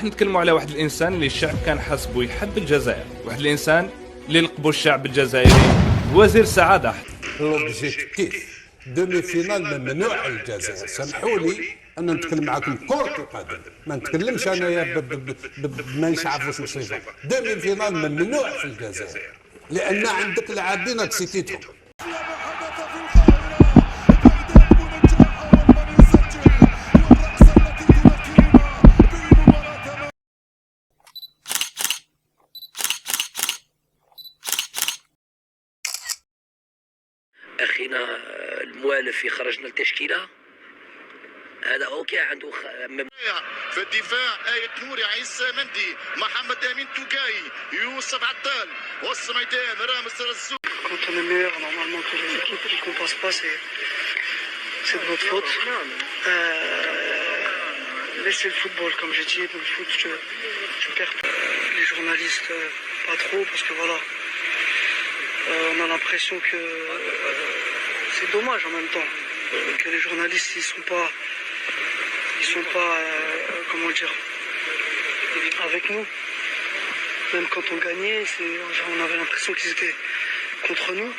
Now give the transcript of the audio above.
نتكلموا على واحد الانسان اللي الشعب كان حاسبه يحب الجزائر، واحد الانسان اللي لقبوا الشعب الجزائري وزير السعاده. لوبجيكتيف دومي فينال ممنوع الجزائر. سامحوا لي انا نتكلم معاكم كرة القدم، ما نتكلمش انايا ما نعرفوش نصيفه. دومي فينال ممنوع في الجزائر لان عندك لاعبين راك سيتيتهم. اخينا الموالف يخرجنا التشكيله هذا اوكي عنده في الدفاع آية نوري، عيسى مندي، محمد امين توكاي، يوسف عطال، وسط ميدان رامز رزوق. Quand on est meilleur, normalement que les équipes qui ne compensent pas, c'est de notre faute. Laissez le football, comme j'ai dit, le foot, je perds pas. Les journalistes, pas trop, parce que voilà, on a l'impression que c'est dommage en même temps que les journalistes ils sont pas comment dire, avec nous. Même quand on gagnait, on avait l'impression qu'ils étaient contre nous.